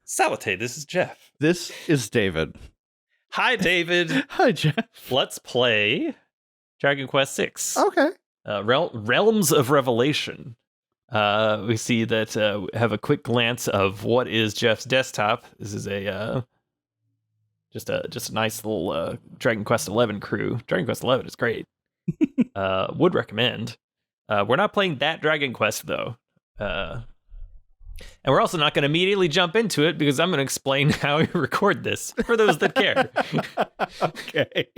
Salute, this is Jeff. This is David. Hi, David. Hi, Jeff. Let's play Dragon Quest VI. Okay. Realms of Revelation. We see that we have a quick glance of what is Jeff's desktop. This is a just a nice little Dragon Quest XI crew. Dragon Quest XI is great. Would recommend. We're not playing that Dragon Quest though. And we're also not going to immediately jump into it because I'm going to explain how we record this for those that care. Okay.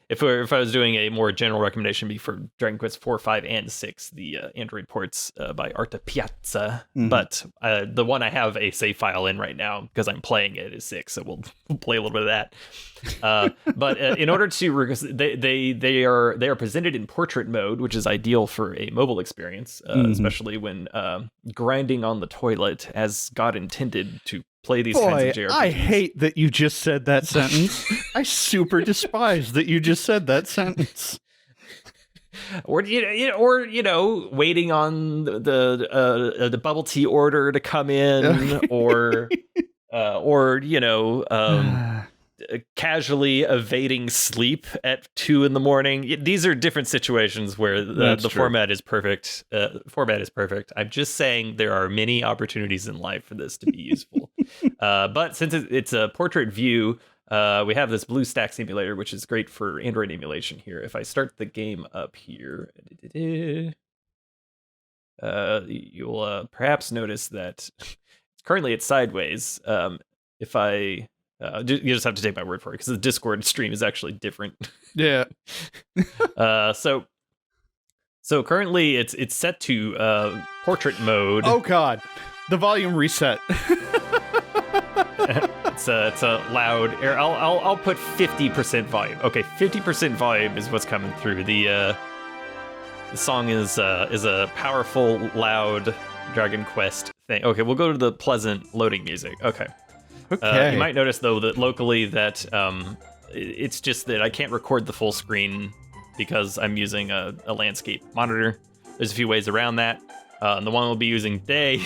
If I was doing a more general recommendation, it'd be for Dragon Quest 4, 5, and 6, the Android ports by Arta Piazza. Mm-hmm. But the one I have a save file in right now because I'm playing it is 6, so we'll play a little bit of that. But in order to, they are presented in portrait mode, which is ideal for a mobile experience, especially when grinding on the toilet as God intended to play these kinds of JRPGs. I hate that you just said that sentence. I super despise that you just said that sentence. Or waiting on the bubble tea order to come in, or casually evading sleep at 2 a.m. These are different situations where the format is perfect. Format is perfect. I'm just saying there are many opportunities in life for this to be useful. But since it's a portrait view, we have this BlueStack simulator, which is great for Android emulation here. If I start the game up here, you'll perhaps notice that currently it's sideways. If I... you just have to take my word for it because the Discord stream is actually different. Yeah. So currently it's set to portrait mode. Oh God, the volume reset. It's a loud air. I'll put 50% volume. Okay, 50% volume is what's coming through. The song is a powerful, loud Dragon Quest thing. Okay, we'll go to the pleasant loading music. Okay. Okay. You might notice, though, that locally that it's just that I can't record the full screen because I'm using a landscape monitor. There's a few ways around that. The one we'll be using today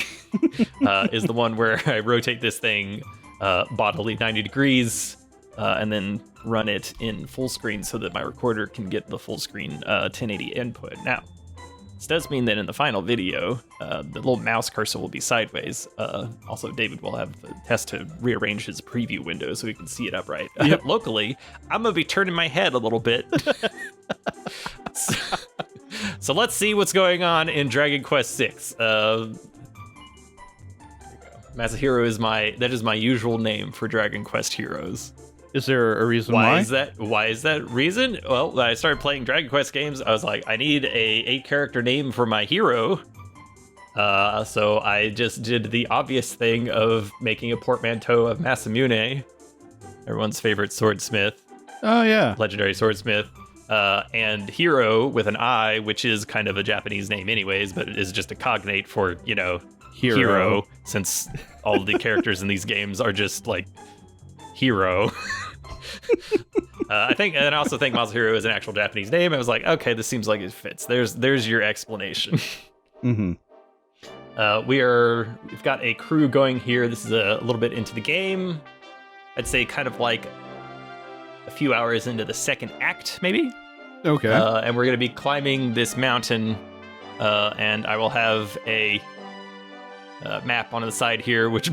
is the one where I rotate this thing bodily 90 degrees and then run it in full screen so that my recorder can get the full screen 1080 input. Now, this does mean that in the final video, the little mouse cursor will be sideways. Also, David will have the test to rearrange his preview window so we can see it upright. Yep. Locally, I'm going to be turning my head a little bit. So let's see what's going on in Dragon Quest VI. Masahiro is my usual name for Dragon Quest heroes. Is there a reason why? Why is that reason? Well, when I started playing Dragon Quest games, I was like, I need a 8-character name for my hero. So I just did the obvious thing of making a portmanteau of Masamune, everyone's favorite swordsmith. Oh, yeah. Legendary swordsmith. And Hero with an I, which is kind of a Japanese name anyways, but it is just a cognate for, hero, since all of the characters in these games are just like hero. I also think Masahiro is an actual Japanese name. I was like, okay, this seems like it fits. There's your explanation. Mm-hmm. We've got a crew going here. This is a little bit into the game. I'd say kind of like a few hours into the second act, maybe. Okay. And we're going to be climbing this mountain, and I will have a map on the side here, which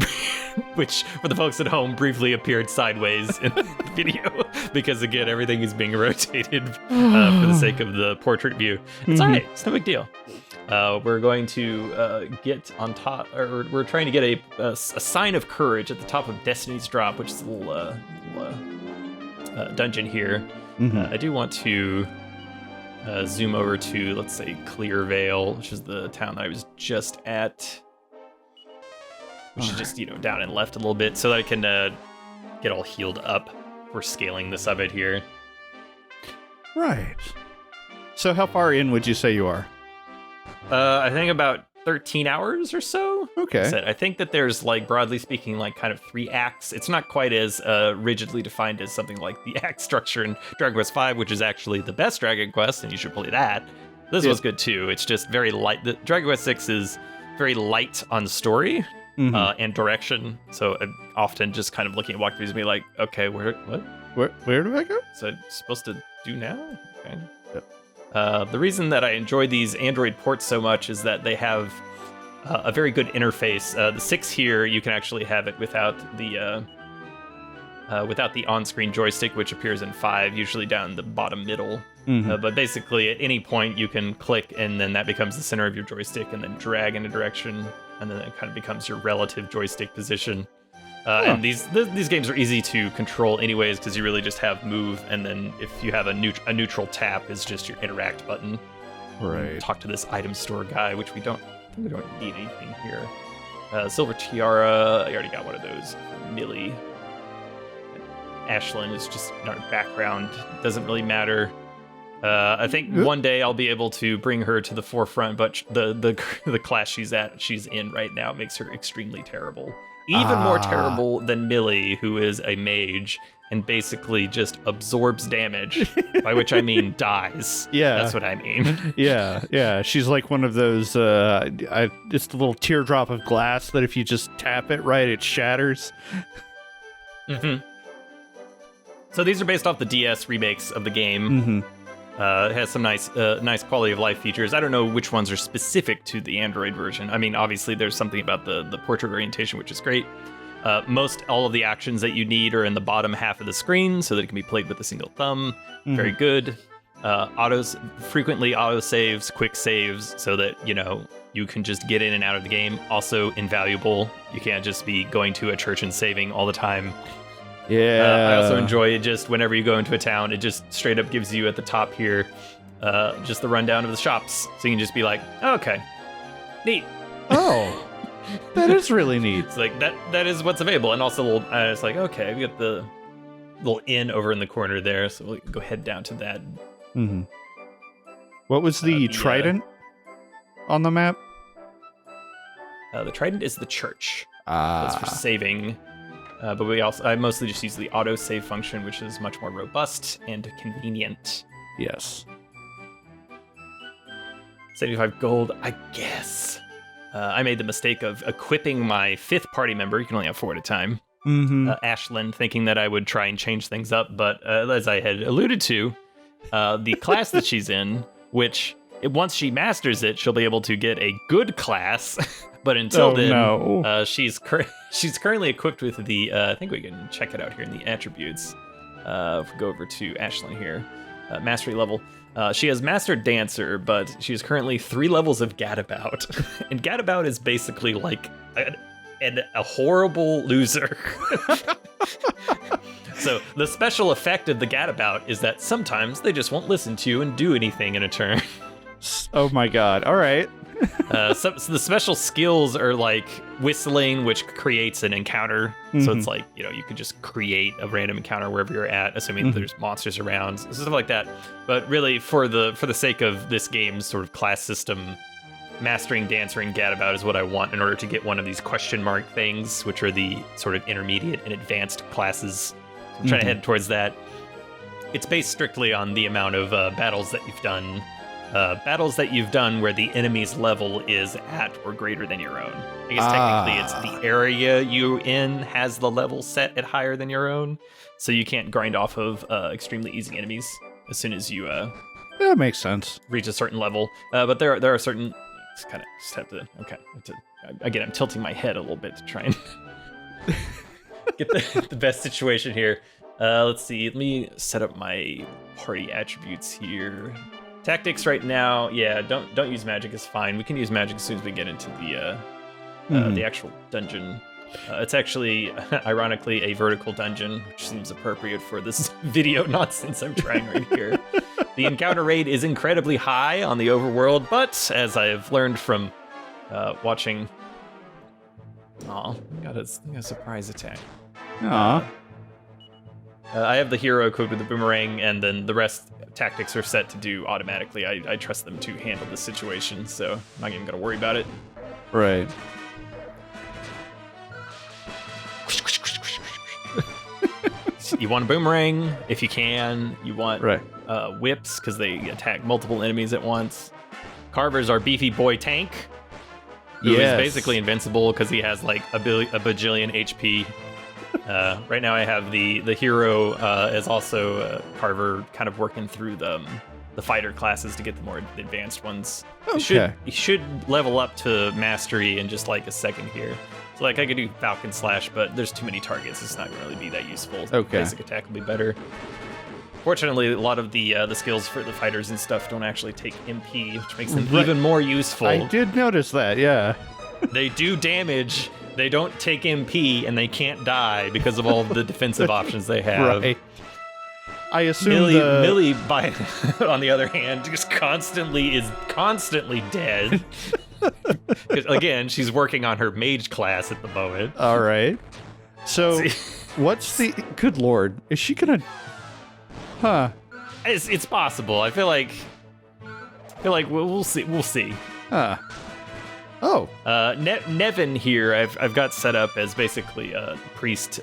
for the folks at home briefly appeared sideways in the video because again everything is being rotated for the sake of the portrait view. It's all right. It's no big deal. We're going to get on top, or we're trying to get a sign of courage at the top of Destiny's Drop, which is a little dungeon here. I do want to zoom over to, let's say, Clearvale, which is the town that I was just at. Which is just, down and left a little bit so that I can get all healed up for scaling this of it here. Right. So how far in would you say you are? I think about 13 hours or so. Okay. I think that there's, broadly speaking, kind of 3 acts. It's not quite as rigidly defined as something like the act structure in Dragon Quest V, which is actually the best Dragon Quest, and you should play that. This was good, too. It's just very light. The Dragon Quest VI is very light on story. and direction. So I'm often just kind of looking at walkthroughs and be like, okay, what? Where do I go? So I'm supposed to do now? Okay. Yep. The reason that I enjoy these Android ports so much is that they have a very good interface. The 6 here, you can actually have it without the on-screen joystick, which appears in 5, usually down the bottom middle. But basically, at any point, you can click, and then that becomes the center of your joystick, and then drag in a direction, and then it kind of becomes your relative joystick position. And these games are easy to control anyways, because you really just have move, and then if you have a neutral tap, is just your interact button. Right. Talk to this item store guy, which we don't need anything here. Silver Tiara, I already got one of those. Millie. Ashlyn is just in our background. Doesn't really matter. I think one day I'll be able to bring her to the forefront, but the class she's in right now makes her extremely terrible. Even more terrible than Millie, who is a mage and basically just absorbs damage, by which I mean dies. Yeah. That's what I mean. Yeah. She's like one of those, it's the little teardrop of glass that if you just tap it right, it shatters. So these are based off the DS remakes of the game. It has some nice quality of life features. I don't know which ones are specific to the Android version. I mean, obviously there's something about the portrait orientation, which is great. All of the actions that you need are in the bottom half of the screen, so that it can be played with a single thumb. Very good. Frequently auto saves, quick saves, so that you can just get in and out of the game. Also invaluable. You can't just be going to a church and saving all the time. Yeah. I also enjoy it just whenever you go into a town, it just straight up gives you at the top here just the rundown of the shops. So you can just be like, oh, okay, neat. Oh, that is really neat. It's like that is what's available. And also it's like, okay, we got the little inn over in the corner there. So we'll go head down to that. What was the trident on the map? The trident is the church. That's for saving. But I mostly just use the auto save function, which is much more robust and convenient. Yes. 75 gold, I guess. I made the mistake of equipping my 5th party member. You can only have 4 at a time. Ashlyn, thinking that I would try and change things up. But as I had alluded to, the class that she's in, which once she masters it, she'll be able to get a good class. But until then, she's currently equipped with the, I think we can check it out here in the attributes. If we go over to Ashlyn here, mastery level. She has Master Dancer, but she's currently 3 levels of Gadabout. And Gadabout is basically like a horrible loser. So the special effect of the Gadabout is that sometimes they just won't listen to you and do anything in a turn. Oh my god, all right. So the special skills are like whistling, which creates an encounter. So it's like, you could just create a random encounter wherever you're at, assuming there's monsters around, stuff like that. But really, for the sake of this game's sort of class system, mastering Dancer and Gadabout is what I want in order to get one of these question mark things, which are the sort of intermediate and advanced classes. So I'm trying to head towards that. It's based strictly on the amount of battles that you've done. Battles that you've done where the enemy's level is at or greater than your own. I guess technically it's the area you're in has the level set at higher than your own, so you can't grind off of extremely easy enemies as soon as you that makes sense. Reach a certain level. But there are certain. Again, I'm tilting my head a little bit to try and get the best situation here. Let's see. Let me set up my party attributes here. Tactics right now, yeah, don't use magic is fine. We can use magic as soon as we get into the actual dungeon. It's actually, ironically, a vertical dungeon, which seems appropriate for this video nonsense I'm trying right here. The encounter rate is incredibly high on the overworld, but as I have learned from watching... got a surprise attack. I have the hero equipped with the boomerang, and then the rest tactics are set to do automatically. I trust them to handle the situation, so I'm not even going to worry about it. Right. You want a boomerang, if you can. You want right. Whips, because they attack multiple enemies at once. Carvers are beefy boy tank. who is basically invincible because he has like a bajillion HP. Right now I have the hero is also Carver, kind of working through the fighter classes to get the more advanced ones. Okay. You should level up to mastery in just like a second here. So like I could do Falcon Slash, but there's too many targets. It's not going to really be that useful. Okay. Basic attack will be better. Fortunately, a lot of the skills for the fighters and stuff don't actually take MP, which makes them even more useful. I did notice that, yeah. They do damage, they don't take MP, and they can't die because of all the defensive options they have. Right. I assume Millie, on the other hand, just constantly dead. 'Cause, again, she's working on her mage class at the moment. All right. So, what's the... Good Lord. Is she gonna... Huh. It's possible. I feel like we'll see. We'll see. Huh. Oh. Nevin here, I've got set up as basically a priest,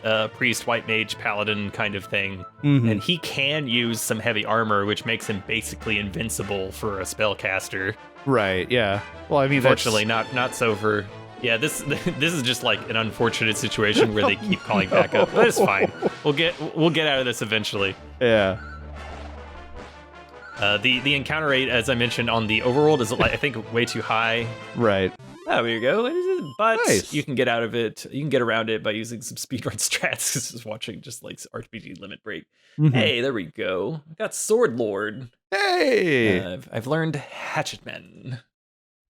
white mage, paladin kind of thing, and he can use some heavy armor, which makes him basically invincible for a spellcaster. Right. Yeah. Well, I mean, fortunately, not so for. Yeah, this is just like an unfortunate situation where they keep calling back up, but it's fine. We'll get out of this eventually. Yeah. The encounter rate, as I mentioned on the overworld, is I think way too high. Right. Oh, there you go. But nice. You can get out of it. You can get around it by using some speedrun strats. This is watching just like RPG Limit Break. Hey, there we go. I got Sword Lord. Hey. I've learned Hatchetman.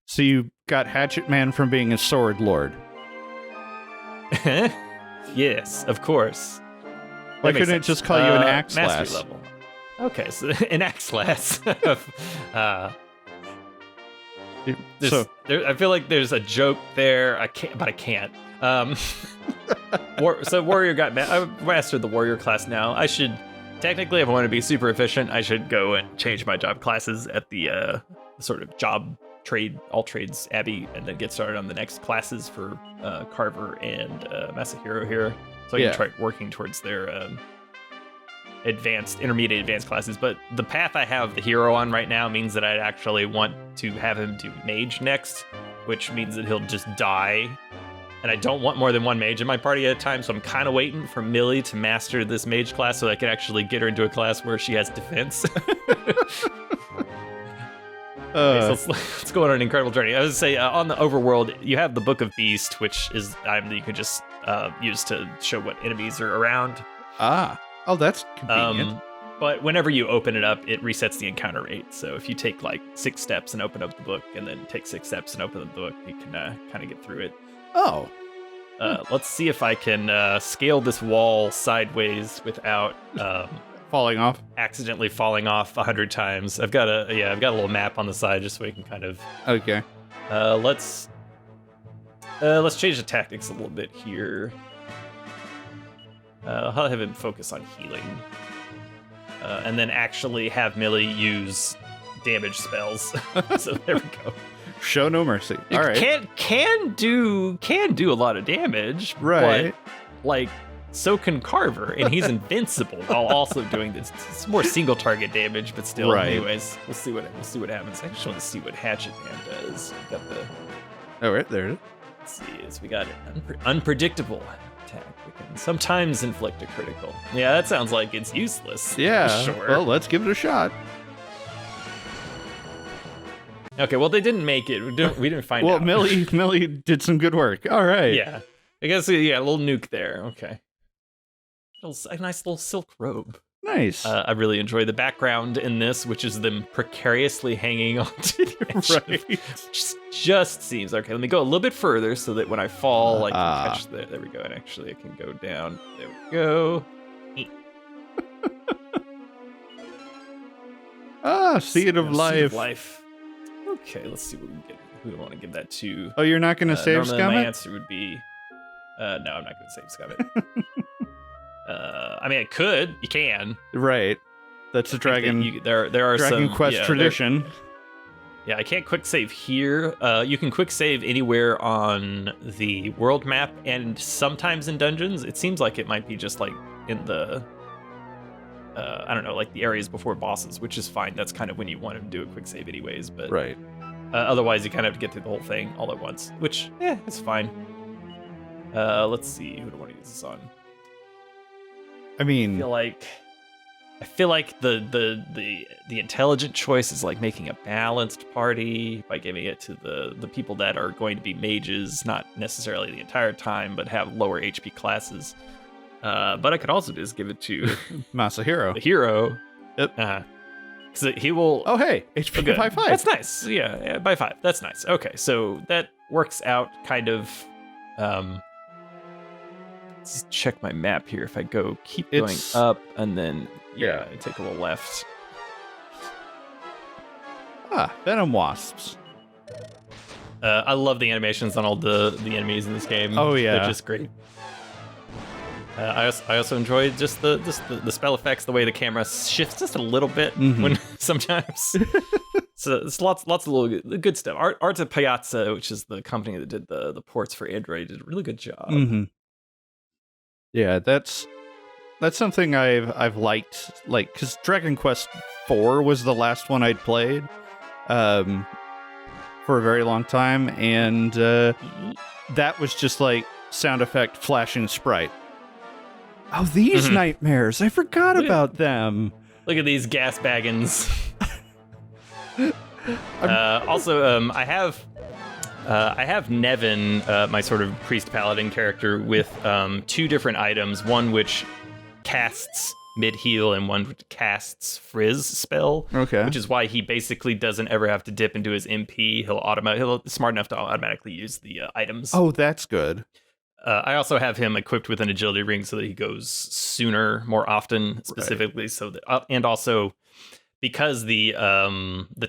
So you got Hatchetman from being a Sword Lord. Yes, of course. Why couldn't it just call you an axe mastery lass? level? Okay, so an axe lass. I feel like there's a joke there. I can't. So warrior I mastered the warrior class now. I should technically, if I want to be super efficient, I should go and change my job classes at the sort of job trade, all trades Abbey, and then get started on the next classes for Carver and Masahiro here. So I can try working towards their intermediate advanced classes. But the path I have the hero on right now means that I'd actually want to have him do mage next, which means that he'll just die. And I don't want more than one mage in my party at a time, so I'm kind of waiting for Millie to master this mage class so I can actually get her into a class where she has defense. Okay, so let's go on an incredible journey. I was say on the overworld, you have the Book of Beast, which is an item that you can just use to show what enemies are around. Oh, that's convenient. But whenever you open it up, it resets the encounter rate. So if you take like 6 steps and open up the book, and then take 6 steps and open up the book, you can kind of get through it. Oh. Let's see if I can scale this wall sideways without falling off. Accidentally falling off 100 times. I've got a little map on the side just so we can kind of. Okay. Let's change the tactics a little bit here. I'll have him focus on healing, and then actually have Millie use damage spells. So there we go. Show no mercy. All right. Can do a lot of damage, right? But like so can Carver, and he's invincible while also doing this. It's more single target damage, but still. Right. Anyways, we'll see what happens. I just want to see what Hatchetman does. We got the. Oh, right there. Let's see. So we got an unpredictable attack. We can sometimes inflict a critical. Yeah, that sounds like it's useless. Yeah. Sure. Well, let's give it a shot. Okay, well, they didn't make it. We didn't find out. Well, Millie did some good work. All right. Yeah. I guess, yeah, a little nuke there. Okay. A nice little silk robe. Nice. I really enjoy the background in this, which is them precariously hanging onto the edge. Right. Just seems... Okay, let me go a little bit further so that when I fall, I can catch the... There we go. And actually, I can go down. There we go. Seed of Life. Seed of Life. Okay, let's see what we can get. Who do I want to give that to? Oh, you're not going to save Scummit? Scummit? My answer would be... no, I'm not going to save Scummit. I mean, I could. You can. Right. That's a Dragon. There are Dragon some, Quest tradition. Yeah, I can't quick save here. You can quick save anywhere on the world map, and sometimes in dungeons. It seems like it might be just like in the, I don't know, like the areas before bosses, which is fine. That's kind of when you want to do a quick save anyways. But right. Otherwise, you kind of have to get through the whole thing all at once, which, it's fine. Let's see, who do I want to use this on? I mean, I feel like the intelligent choice is like making a balanced party by giving it to the people that are going to be mages, not necessarily the entire time, but have lower HP classes. But I could also just give it to Masahiro, the hero. Yep. Because he will. Oh, hey, HP by 5. That's nice. Yeah, by 5. That's nice. Okay, so that works out kind of. Let's check my map here. If I keep going up and then I take a little left. Venom wasps. I love the animations on all the enemies in this game. Oh yeah, they're just great. I also enjoy just the spell effects, the way the camera shifts just a little bit when sometimes. So it's lots of little good stuff. Arte Piazza, which is the company that did the ports for Android, did a really good job. Mm-hmm. Yeah, that's something I've liked, like, because Dragon Quest IV was the last one I'd played for a very long time, and that was just like sound effect flashing sprite. Oh, these nightmares! I forgot about them. Look at these gas baggins. Also, I have Nevin, my sort of priest paladin character, with 2 different items. One which casts mid heal, and one which casts frizz spell. Okay. Which is why he basically doesn't ever have to dip into his MP. He'll smart enough to automatically use the items. Oh, that's good. I also have him equipped with an agility ring so that he goes sooner, more often, specifically. Right. So that, and also because the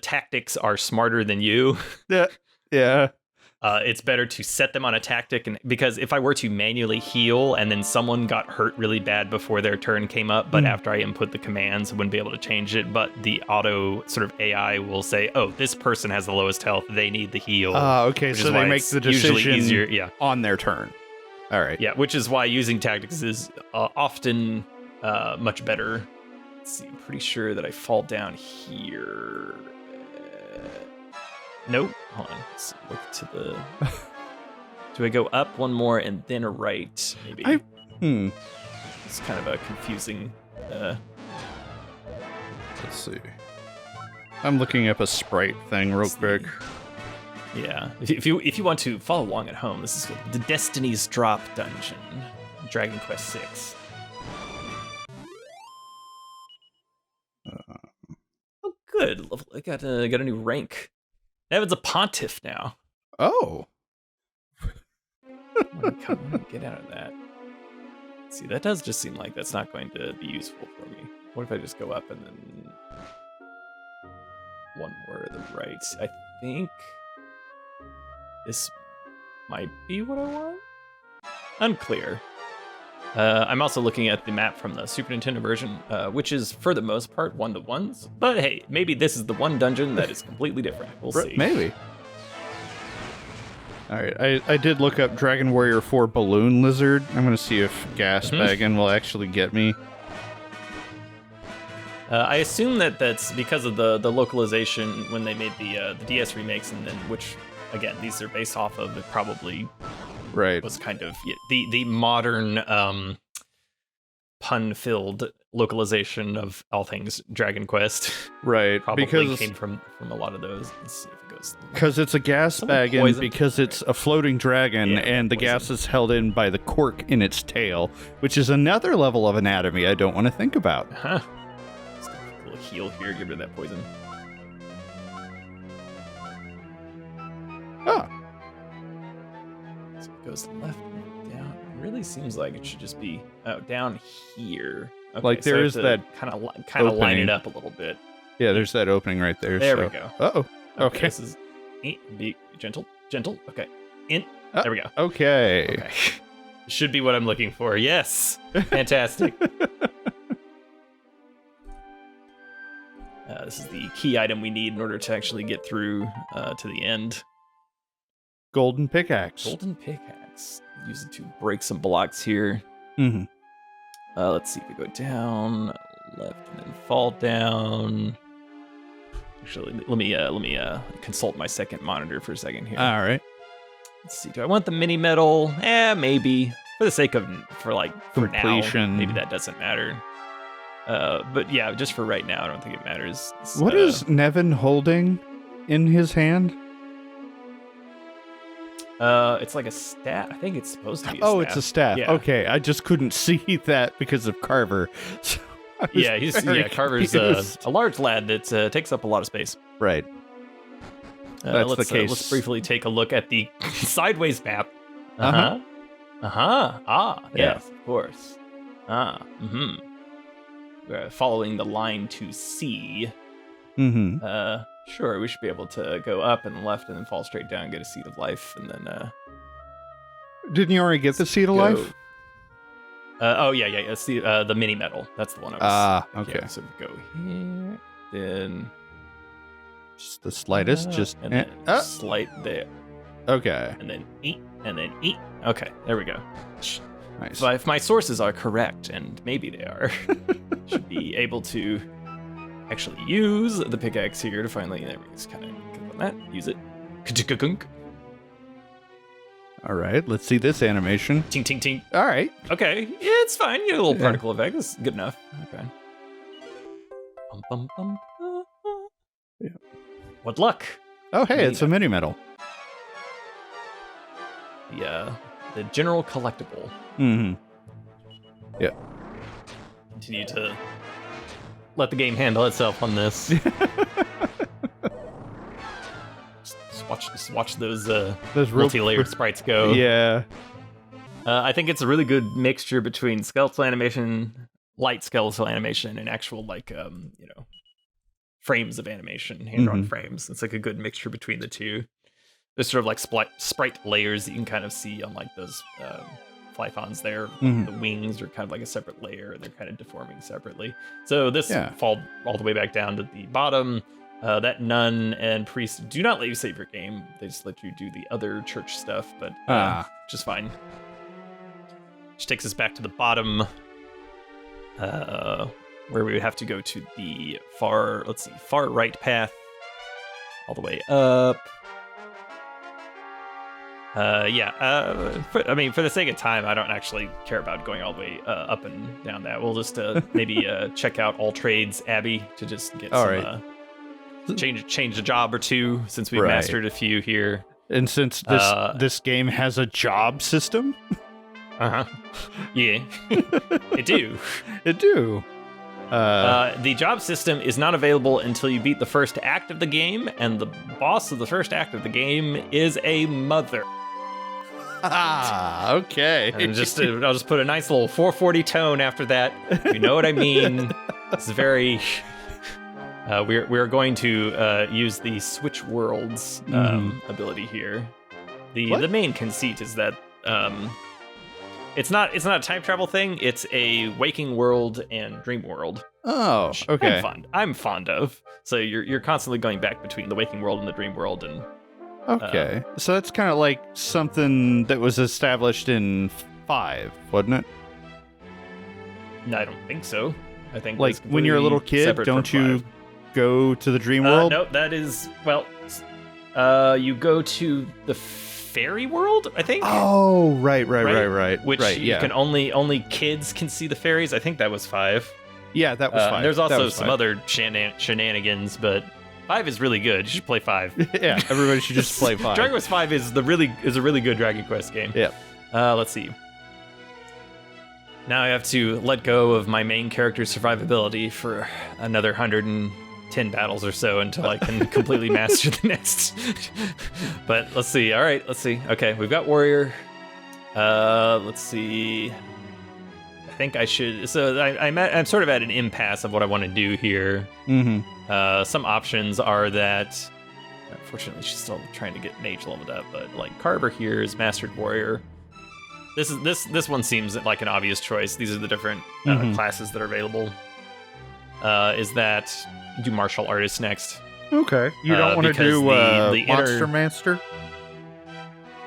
tactics are smarter than you. Yeah. It's better to set them on a tactic, and because if I were to manually heal and then someone got hurt really bad before their turn came up, but after I input the commands, I wouldn't be able to change it. But the auto sort of AI will say, "Oh, this person has the lowest health; they need the heal." Okay, so they make the decision easier, on their turn. All right. Yeah, which is why using tactics is often much better. Let's see, I'm pretty sure that I fall down here. Nope. Hold on. Let's look to the. Do I go up one more and then a right? Maybe. It's kind of a confusing. Let's see. I'm looking up a sprite thing real quick. Yeah. If you want to follow along at home, this is the Destiny's Drop dungeon, Dragon Quest VI. Oh, good. I got a new rank. Nevin's a pontiff now. Oh. Get out of that. See, that does just seem like that's not going to be useful for me. What if I just go up and then one more to the right? I think this might be what I want. Unclear. I'm also looking at the map from the Super Nintendo version, which is, for the most part, 1-to-1s. But hey, maybe this is the one dungeon that is completely different. We'll see. Maybe. All right, I did look up Dragon Warrior 4 Balloon Lizard. I'm going to see if Gas Baggin will actually get me. I assume that's because of the localization when they made the DS remakes, and then which, again, these are based off of. It probably was kind of the modern pun-filled localization of all things Dragon Quest. Right, probably because came from a lot of those. Let's see if it goes. Because it's a gas baggin, because it's a floating dragon, and the gas is held in by the cork in its tail, which is another level of anatomy I don't want to think about. Huh. Just a little heal here, get rid of that poison. Oh. So it goes left and down. It really seems like it should just be down here. Okay, like there is that kind of line it up a little bit. Yeah, there's that opening right there. There we go. Uh-oh. Okay. This is be gentle. Okay. There we go. Okay. Should be what I'm looking for. Yes. Fantastic. This is the key item we need in order to actually get through to the end. Golden Pickaxe. Golden Pickaxe. Use it to break some blocks here. Mm-hmm. Let's see if we go down, left, and then fall down. Actually, let me consult my second monitor for a second here. All right. Let's see. Do I want the mini medal? Maybe for the sake of for completion. now, maybe that doesn't matter. But yeah, just for right now, I don't think it matters. What is Nevin holding in his hand? It's like a staff. I think it's supposed to be a staff. Oh, it's a staff. Yeah. Okay, I just couldn't see that because of Carver. So Carver's a large lad that takes up a lot of space. Right. That's the case. Let's briefly take a look at the sideways map. Uh-huh. Yes, of course. We're following the line to C. Mm-hmm. Sure, we should be able to go up and left and then fall straight down and get a seed of life, and then Didn't you already get the seed of life? Yeah. See, the mini medal. That's the one I was. Okay. So we go here, then Just the slightest. and then slight there. Okay. And then eat, and then eat. Okay, there we go. Nice. So if my sources are correct, and maybe they are, should be able to actually use the pickaxe here to finally. There we go. Just kind of click on that. Use it. Ka-chika-gunk. All right. Let's see this animation. Ting ting ting. All right. Okay, yeah, it's fine. You get a little particle effect. It's good enough. Okay. Bum, bum, bum. Yeah. What luck? Oh, hey, it's a mini medal. The general collectible. Mm-hmm. Yeah. Continue to let the game handle itself on this. just watch those multi-layered sprites go. Yeah. I think it's a really good mixture between skeletal animation, light skeletal animation, and actual frames of animation, hand-drawn frames. It's like a good mixture between the two. There's sort of like sprite layers that you can kind of see on like those Flythons there. The wings are kind of like a separate layer, and they're kind of deforming separately. So this fall all the way back down to the bottom. That nun and priest do not let you save your game. They just let you do the other church stuff, but just fine. Which takes us back to the bottom, where we would have to go to the far right path, all the way up. For the sake of time, I don't actually care about going all the way up and down that. We'll just maybe check out All Trades Abbey to just get change a job or two, since we've mastered a few here. And since this game has a job system? Yeah. It do. The job system is not available until you beat the first act of the game, and the boss of the first act of the game is a mother. Okay. And I'll just put a nice little 440 tone after that. You know what I mean? It's very. We're going to use the Switch Worlds ability here. The main conceit is that it's not a time travel thing. It's a waking world and dream world. Oh, okay. I'm fond of. So you're constantly going back between the waking world and the dream world, and okay. So that's kind of like something that was established in 5, wasn't it? No, I don't think so. I think like when you're a little kid, don't you go to the dream world? No, that is you go to the fairy world, I think. Oh, right. Which you can only kids can see the fairies. I think that was 5. Yeah, that was 5. There's also some other shenanigans, but 5 is really good. You should play 5. Yeah, everybody should just play 5. Dragon Quest 5 is a really good Dragon Quest game. Yeah. Let's see. Now I have to let go of my main character's survivability for another 110 battles or so until I can completely master the next. But let's see. All right, let's see. Okay, we've got warrior. Let's see. I think I should. So I'm sort of at an impasse of what I want to do here. Some options are that. Unfortunately, she's still trying to get mage leveled up, but like Carver here is mastered warrior. This one seems like an obvious choice. These are the different classes that are available. Is that do martial artist next? Okay. You don't want to do the Monster Master?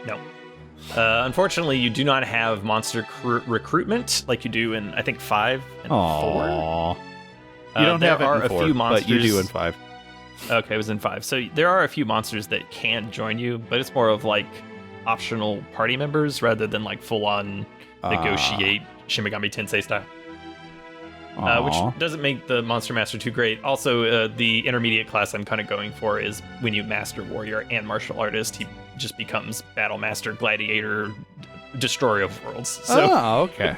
No. Unfortunately, you do not have monster recruitment like you do in, I think, 5 and 4. You don't have it in 4, a few monsters, but you do in 5. Okay, it was in 5. So there are a few monsters that can join you, but it's more of like optional party members rather than like full-on negotiate Shin Megami Tensei style. Which doesn't make the Monster Master too great. Also, the intermediate class I'm kind of going for is when you master warrior and martial artist, he just becomes battle master, gladiator, destroyer of worlds. So okay.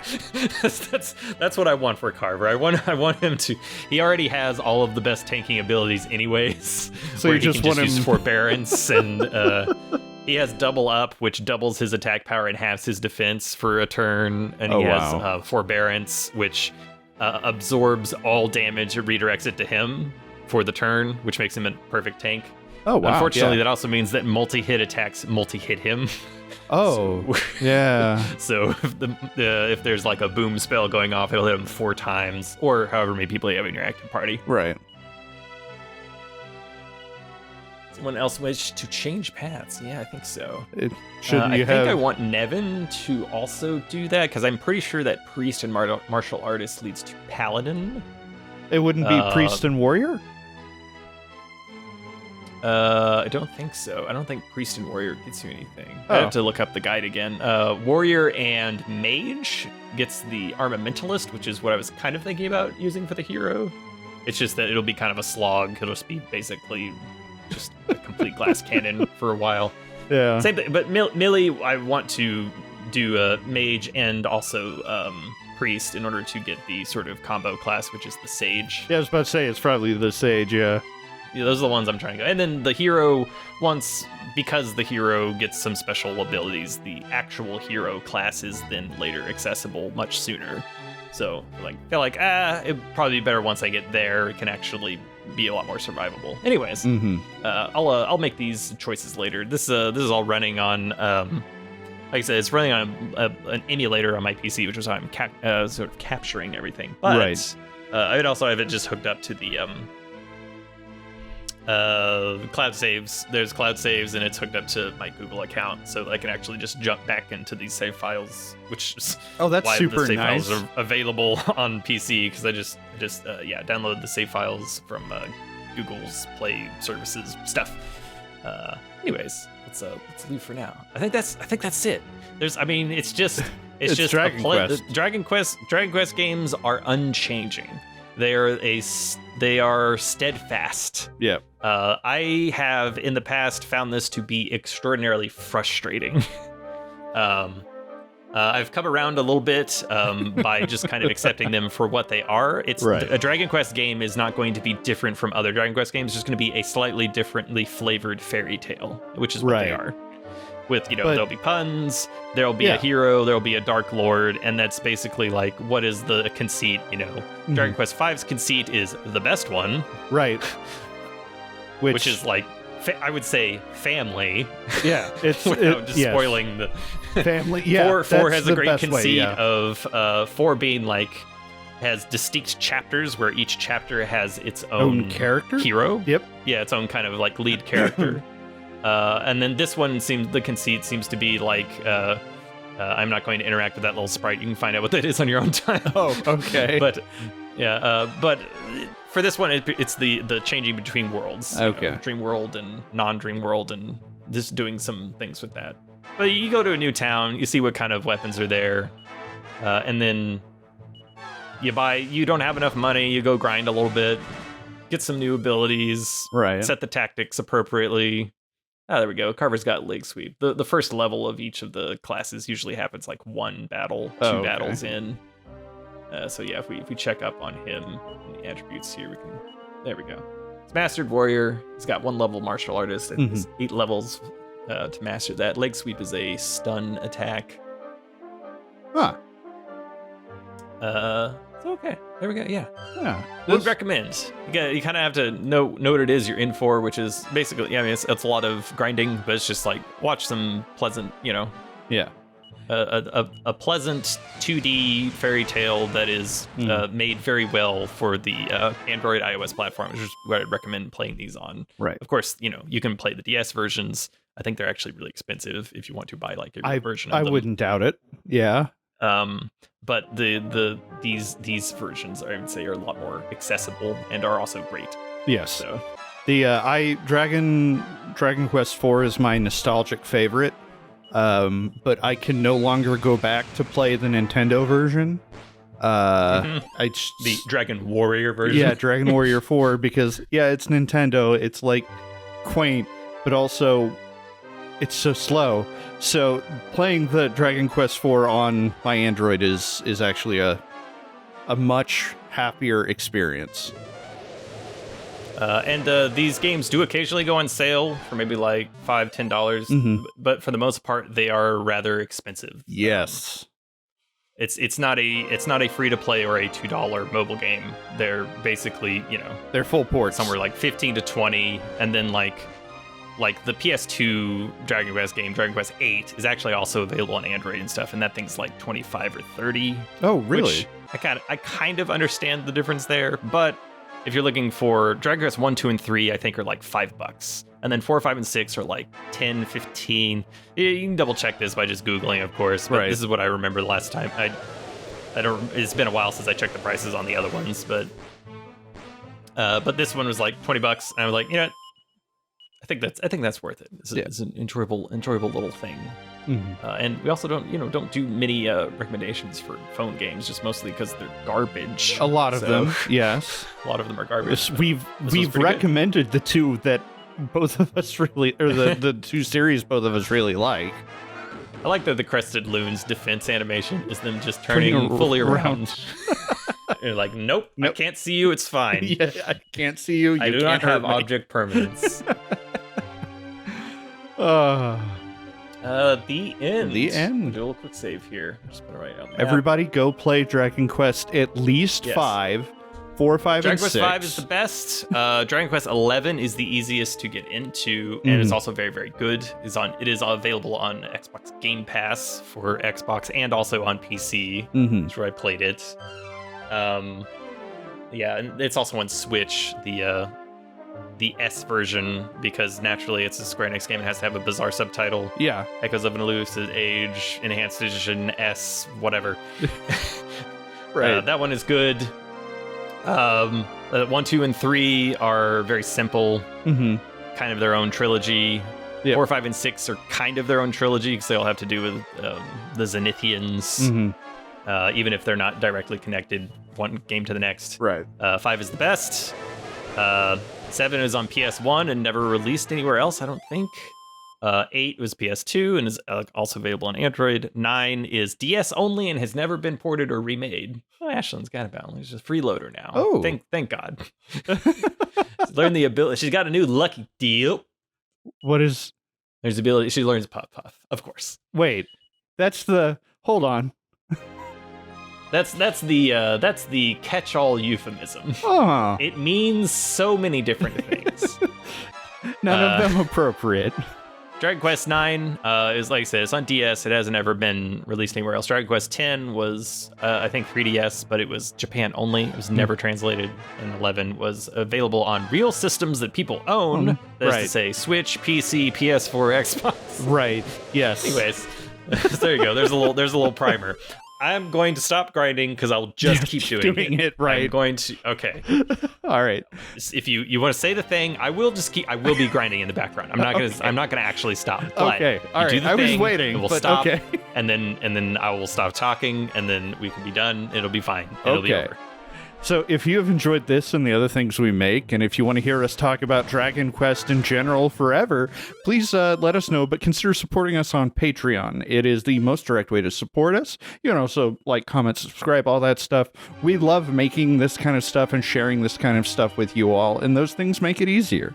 that's what I want for Carver. I want him to. He already has all of the best tanking abilities, anyways. So where you just want him use forbearance and. He has double up, which doubles his attack power and halves his defense for a turn, and he has forbearance, which absorbs all damage and redirects it to him for the turn, which makes him a perfect tank. Oh, wow. Unfortunately, that also means that multi-hit attacks multi-hit him. Oh, yeah. So if there's like a boom spell going off, it'll hit him 4 times, or however many people you have in your active party. Right. Someone else wish to change paths? Yeah, I think so. Shouldn't you I think I want Nevin to also do that, because I'm pretty sure that Priest and Martial Artist leads to Paladin. It wouldn't be Priest and Warrior? I don't think so. I don't think Priest and Warrior gets you anything. I have to look up the guide again. Warrior and Mage gets the Armamentalist, which is what I was kind of thinking about using for the hero. It's just that it'll be kind of a slog. It'll just be basically just a complete glass cannon for a while. Yeah. Same thing, but melee, I want to do Mage and also Priest in order to get the sort of combo class, which is the Sage. Yeah, I was about to say, it's probably the Sage, yeah. Those are the ones I'm trying to go. And then the hero, because the hero gets some special abilities, the actual hero class is then later accessible much sooner. So, feel like, it'd probably be better once I get there. It can actually be a lot more survivable. Anyways, I'll make these choices later. This is all running on, like I said, it's running on an emulator on my PC, which is how I'm sort of capturing everything. But I would also have it just hooked up to the cloud saves. There's cloud saves, and it's hooked up to my Google account, so I can actually just jump back into these save files, which is that's why super the save nice. files are available on PC, because I just download the save files from Google's Play Services stuff. Anyways, let's leave for now. I think that's it. It's just Dragon Quest. Dragon Quest games are unchanging. They are steadfast. Yeah. I have in the past found this to be extraordinarily frustrating. I've come around a little bit by just kind of accepting them for what they are. A Dragon Quest game is not going to be different from other Dragon Quest games. It's just going to be a slightly differently flavored fairy tale, which is what they are. With, there'll be puns, there'll be a hero, there'll be a Dark Lord, and that's basically like, what is the conceit, Dragon Quest V's conceit is the best one. Right. Which is like, I would say family. Yeah. It's without just spoiling the... Family, yeah. 4 has a great conceit of 4 being like, has distinct chapters where each chapter has its own character? Hero. Yep. Yeah, its own kind of like lead character. And then this one the conceit seems to be like, I'm not going to interact with that little sprite. You can find out what that is on your own time. Oh, okay. But for this one, it's the changing between worlds. Okay. Dream world and non-dream world, and just doing some things with that. But you go to a new town, you see what kind of weapons are there, and then you don't have enough money, you go grind a little bit, get some new abilities, set the tactics appropriately. There we go. Carver's got leg sweep. The first level of each of the classes usually happens like 1 battle, 2 battles in. So yeah, if we check up on him in the attributes here, there we go. He's Mastered Warrior. He's got 1 level Martial Artist, and he's 8 levels to master that. Leg sweep is a stun attack. Huh. So okay, there we go. Yeah. Would recommend. You kind of have to know what it is you're in for, which is basically, it's a lot of grinding, but it's just like watch some pleasant, Yeah. A pleasant 2D fairy tale that is made very well for the Android iOS platform, which is what I'd recommend playing these on. Right. Of course, you can play the DS versions. I think they're actually really expensive if you want to buy like a version of them. I wouldn't doubt it. Yeah. But these versions, I would say, are a lot more accessible and are also great. Yes. So The Dragon Quest IV is my nostalgic favorite, but I can no longer go back to play the Nintendo version. The Dragon Warrior version. Yeah, Dragon Warrior 4, because it's Nintendo. It's like quaint, but also it's so slow. So playing the Dragon Quest IV on my Android is actually a much happier experience. And these games do occasionally go on sale for maybe like $5-10, but for the most part they are rather expensive. Yes. It's not a free to play or a $2 mobile game. They're basically, they're full ports. Somewhere like 15 to 20, and then like the PS2 Dragon Quest game, Dragon Quest 8, is actually also available on Android and stuff, and that thing's like 25 or 30. Oh, really? Which I kind of understand the difference there, but if you're looking for Dragon Quest 1, 2, and 3, I think are like $5. And then 4, 5, and 6 are like 10, 15. You can double check this by just Googling, of course. But This is what I remember the last time. I don't. It's been a while since I checked the prices on the other ones, but this one was like $20, and I was like, I think that's worth it. It's an enjoyable little thing. Mm-hmm. And we also don't do many recommendations for phone games, just mostly because they're garbage. A lot of them, yes. A lot of them are garbage. We've recommended the two that both of us really, or the two series both of us really like. I like that the Crested Loon's defense animation is them just turning fully around. You're like, nope, I can't see you. It's fine. Yeah, I can't see you. I do not have object permanence. The end. The end. Do a little quick save here. Just put it right out there. Everybody go play Dragon Quest at least 5. 4, 5, and 6. Dragon Quest 5 is the best. Dragon Quest 11 is the easiest to get into, and it's also very, very good. It is available on Xbox Game Pass for Xbox and also on PC, which is where I played it. And it's also on Switch, the S version, because naturally it's a Square Enix game and has to have a bizarre subtitle. Yeah. Echoes of an Elusive Age, Enhanced Edition, S, whatever. Right. That one is good. 1, 2, and 3 are very simple, kind of their own trilogy. Yep. 4, 5, and 6 are kind of their own trilogy because they all have to do with the Zenithians, even if they're not directly connected one game to the next. Right. 5 is the best. 7 is on PS1 and never released anywhere else, I don't think. 8 was PS2 and is also available on Android. 9 is DS only and has never been ported or remade. Oh, Ashlyn's got a balance. She's just a freeloader now. Oh, thank God. She's learned the ability. She's got a new lucky deal. What is? There's ability. She learns Puff Puff, of course. Wait, that's the. Hold on. That's the catch-all euphemism. Oh. It means so many different things. None of them appropriate. Dragon Quest 9 is, like I said, it's on DS. It hasn't ever been released anywhere else. Dragon Quest 10 was, I think, 3DS, but it was Japan only. It was never translated. And 11 was available on real systems that people own. That is to say, Switch, PC, PS4, Xbox. Right. Yes. Anyways, there you go. There's a little primer. I'm going to stop grinding because I'll just keep doing it. Right. I'm going to. Okay. All right. If you want to say the thing, I will be grinding in the background. I'm not gonna actually stop. But okay. All right. I was waiting. We'll stop. Okay. And then I will stop talking, and then we can be done. It'll be fine. It'll be over. So if you have enjoyed this and the other things we make, and if you want to hear us talk about Dragon Quest in general forever, please let us know, but consider supporting us on Patreon. It is the most direct way to support us. You can also like, comment, subscribe, all that stuff. We love making this kind of stuff and sharing this kind of stuff with you all, and those things make it easier.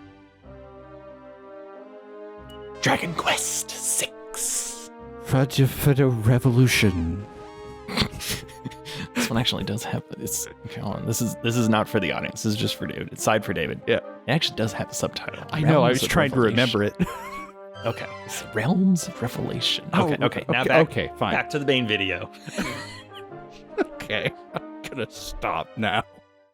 Dragon Quest 6. For the revolution. This one actually does have it's okay, hold on. This is not for the audience. This is just for David. It's side for David. Yeah. It actually does have a subtitle. I know, I was trying to remember it. Okay. It's Realms of Revelation. Okay. Now fine. Back to the main video. Okay. I'm gonna stop now.